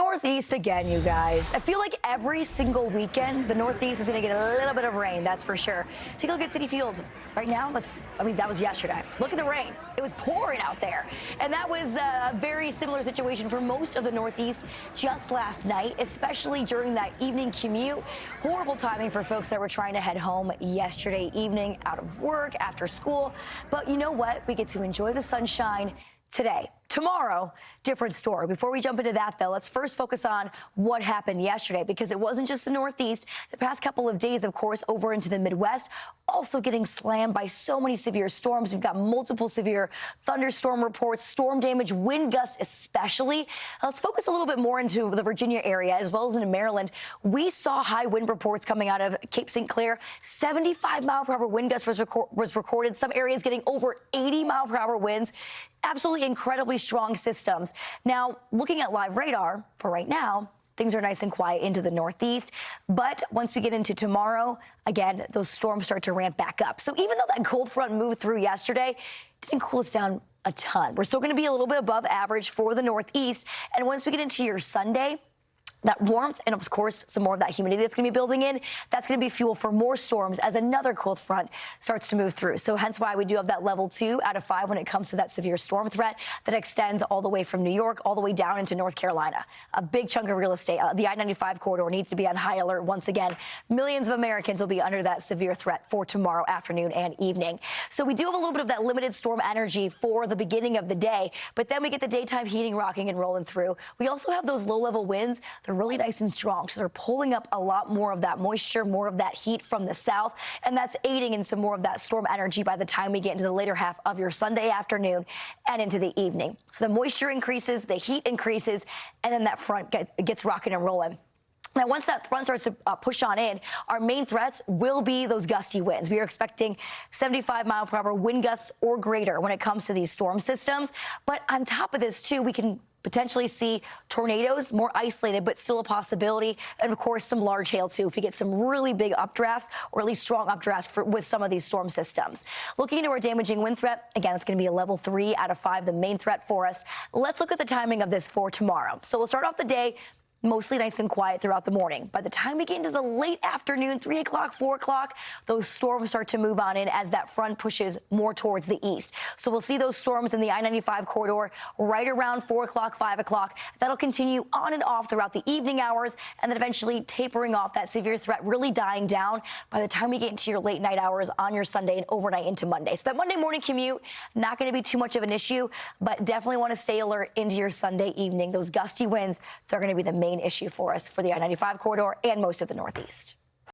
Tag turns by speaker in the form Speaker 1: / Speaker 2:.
Speaker 1: Northeast again, you guys. I feel like every single weekend, the Northeast is going to get a little bit of rain, that's for sure. Take a look at City Field. Right now, that was yesterday. Look at the rain. It was pouring out there. And that was a very similar situation for most of the Northeast just last night, especially during that evening commute. Horrible timing for folks that were trying to head home yesterday evening out of work, after school. But you know what? We get to enjoy the sunshine today. Tomorrow, different story. Before we jump into that, though, let's first focus on what happened yesterday, because it wasn't just the Northeast. The past couple of days, of course, over into the Midwest, also getting slammed by so many severe storms. We've got multiple severe thunderstorm reports, storm damage, wind gusts especially. Let's focus a little bit more into the Virginia area as well as into Maryland. We saw high wind reports coming out of Cape St. Clair. 75-mile-per-hour wind gusts was recorded. Some areas getting over 80-mile-per-hour winds. Absolutely incredibly strong systems. Now, looking at live radar for right now, things are nice and quiet into the Northeast. But once we get into tomorrow, again, those storms start to ramp back up. So even though that cold front moved through yesterday, it didn't cool us down a ton. We're still going to be a little bit above average for the Northeast. And once we get into your Sunday, that warmth and, of course, some more of that humidity that's going to be building in, that's going to be fuel for more storms as another cold front starts to move through. So hence why we do have that level 2 out of 5 when it comes to that severe storm threat that extends all the way from New York all the way down into North Carolina. A big chunk of real estate. The I-95 corridor needs to be on high alert once again. Millions of Americans will be under that severe threat for tomorrow afternoon and evening. So we do have a little bit of that limited storm energy for the beginning of the day, but then we get the daytime heating rocking and rolling through. We also have those low-level winds. They're really nice and strong, so they're pulling up a lot more of that moisture, more of that heat from the south, and that's aiding in some more of that storm energy by the time we get into the later half of your Sunday afternoon and into the evening. So the moisture increases, the heat increases, and then that front gets rocking and rolling. Now, once that front starts to push on in, our main threats will be those gusty winds. We are expecting 75-mile-per-hour wind gusts or greater when it comes to these storm systems. But on top of this, too, we can potentially see tornadoes, more isolated, but still a possibility. And, of course, some large hail, too, if we get some really big updrafts or at least strong updrafts with some of these storm systems. Looking into our damaging wind threat, again, it's going to be a level 3 out of 5, the main threat for us. Let's look at the timing of this for tomorrow. So we'll start off the day mostly nice and quiet throughout the morning. By the time we get into the late afternoon, 3 o'clock, 4 o'clock, those storms start to move on in as that front pushes more towards the east. So we'll see those storms in the I-95 corridor right around 4 o'clock, 5 o'clock. That'll continue on and off throughout the evening hours and then eventually tapering off, that severe threat really dying down by the time we get into your late night hours on your Sunday and overnight into Monday. So that Monday morning commute, not going to be too much of an issue, but definitely want to stay alert into your Sunday evening. Those gusty winds, they're going to be the main issue for us for the I-95 corridor and most of the Northeast.